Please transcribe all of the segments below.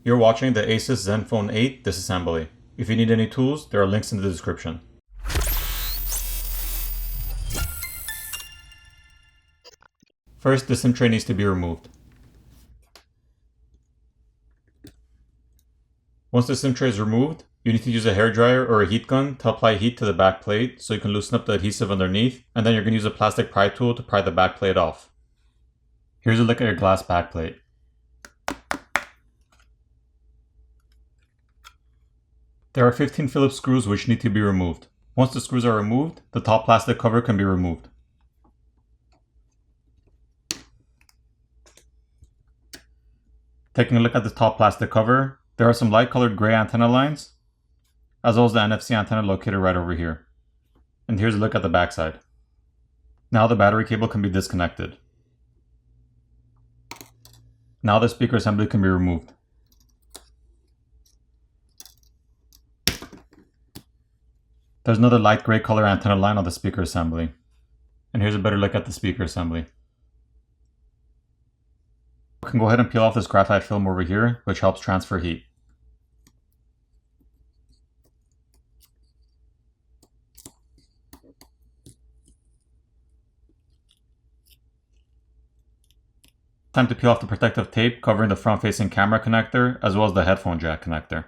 You're watching the Asus Zenfone 8 disassembly. If you need any tools, there are links in the description. First, the SIM tray needs to be removed. Once the SIM tray is removed, you need to use a hairdryer or a heat gun to apply heat to the back plate so you can loosen up the adhesive underneath, and then you're going to use a plastic pry tool to pry the back plate off. Here's a look at your glass back plate. There are 15 Phillips screws which need to be removed. Once the screws are removed, the top plastic cover can be removed. Taking a look at the top plastic cover, there are some light colored gray antenna lines, as well as the NFC antenna located right over here. And here's a look at the backside. Now the battery cable can be disconnected. Now the speaker assembly can be removed. There's another light gray color antenna line on the speaker assembly. And here's a better look at the speaker assembly. We can go ahead and peel off this graphite film over here, which helps transfer heat. Time to peel off the protective tape covering the front-facing camera connector as well as the headphone jack connector.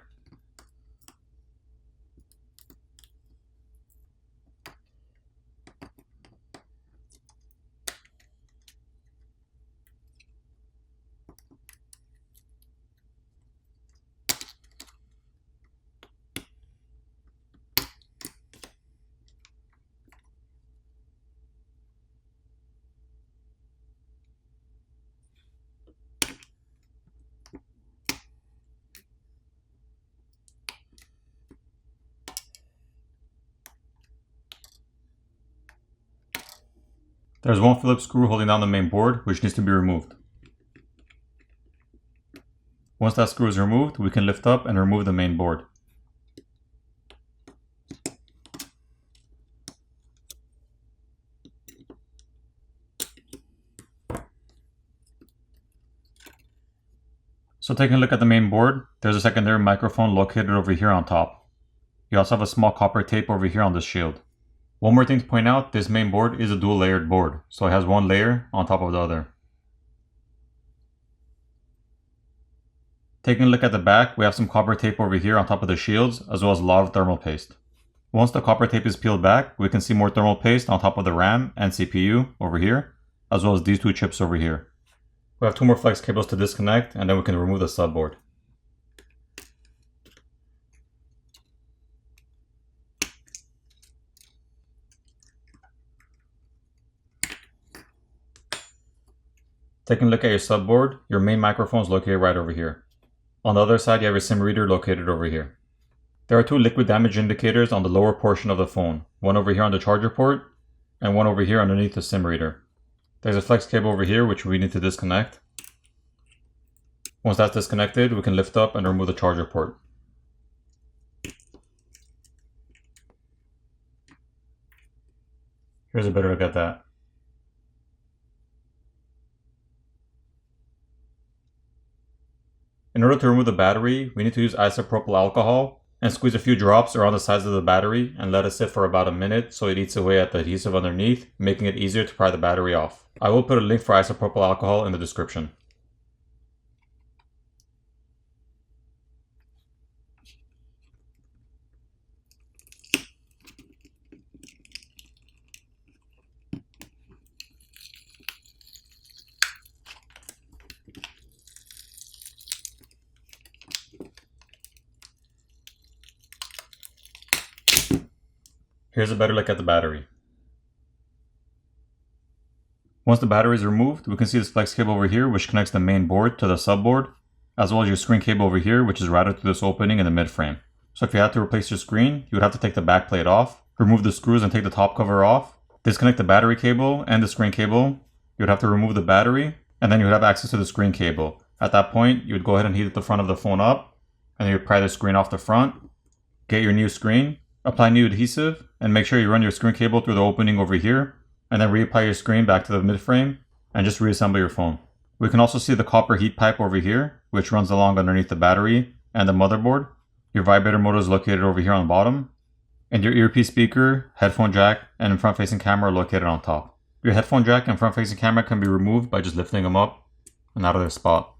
There's one Phillips screw holding down the main board, which needs to be removed. Once that screw is removed, we can lift up and remove the main board. So taking a look at the main board, there's a secondary microphone located over here on top. You also have a small copper tape over here on this shield. One more thing to point out, this main board is a dual layered board, so it has one layer on top of the other. Taking a look at the back, we have some copper tape over here on top of the shields, as well as a lot of thermal paste. Once the copper tape is peeled back, we can see more thermal paste on top of the RAM and CPU over here, as well as these two chips over here. We have two more flex cables to disconnect, and then we can remove the subboard. Taking a look at your subboard, your main microphone is located right over here. On the other side, you have your SIM reader located over here. There are two liquid damage indicators on the lower portion of the phone, one over here on the charger port, and one over here underneath the SIM reader. There's a flex cable over here which we need to disconnect. Once that's disconnected, we can lift up and remove the charger port. Here's a better look at that. In order to remove the battery, we need to use isopropyl alcohol and squeeze a few drops around the sides of the battery and let it sit for about a minute so it eats away at the adhesive underneath, making it easier to pry the battery off. I will put a link for isopropyl alcohol in the description. Here's a better look at the battery. Once the battery is removed, we can see this flex cable over here which connects the main board to the subboard, as well as your screen cable over here which is routed through this opening in the mid frame. So if you had to replace your screen, you would have to take the back plate off, remove the screws and take the top cover off, disconnect the battery cable and the screen cable. You would have to remove the battery, and then you would have access to the screen cable. At that point, you would go ahead and heat the front of the phone up, and then you would pry the screen off the front, get your new screen, apply new adhesive, and make sure you run your screen cable through the opening over here, and then reapply your screen back to the mid frame, and just reassemble your phone. We can also see the copper heat pipe over here, which runs along underneath the battery and the motherboard. Your vibrator motor is located over here on the bottom. And your earpiece speaker, headphone jack, and front facing camera are located on top. Your headphone jack and front facing camera can be removed by just lifting them up and out of their spot.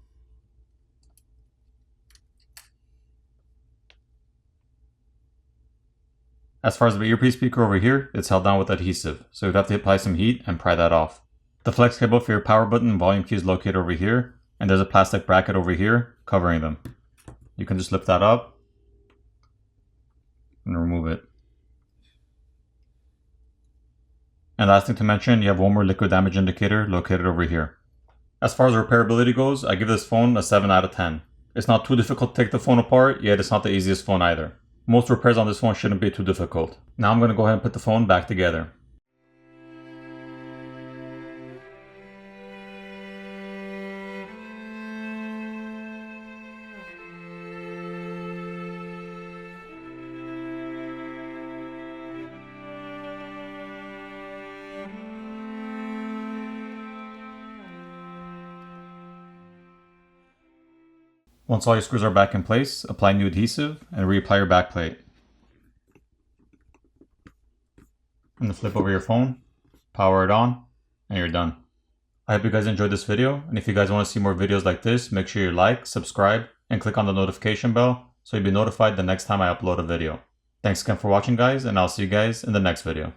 As far as the earpiece speaker over here, it's held down with adhesive, so you'd have to apply some heat and pry that off. The flex cable for your power button and volume key is located over here, and there's a plastic bracket over here covering them. You can just lift that up and remove it. And last thing to mention, you have one more liquid damage indicator located over here. As far as repairability goes, I give this phone a 7 out of 10. It's not too difficult to take the phone apart, yet it's not the easiest phone either. Most repairs on this phone shouldn't be too difficult. Now I'm going to go ahead and put the phone back together. Once all your screws are back in place, apply new adhesive and reapply your back plate. And then flip over your phone, power it on, and you're done. I hope you guys enjoyed this video, and if you guys want to see more videos like this, make sure you like, subscribe, and click on the notification bell so you'll be notified the next time I upload a video. Thanks again for watching guys, and I'll see you guys in the next video.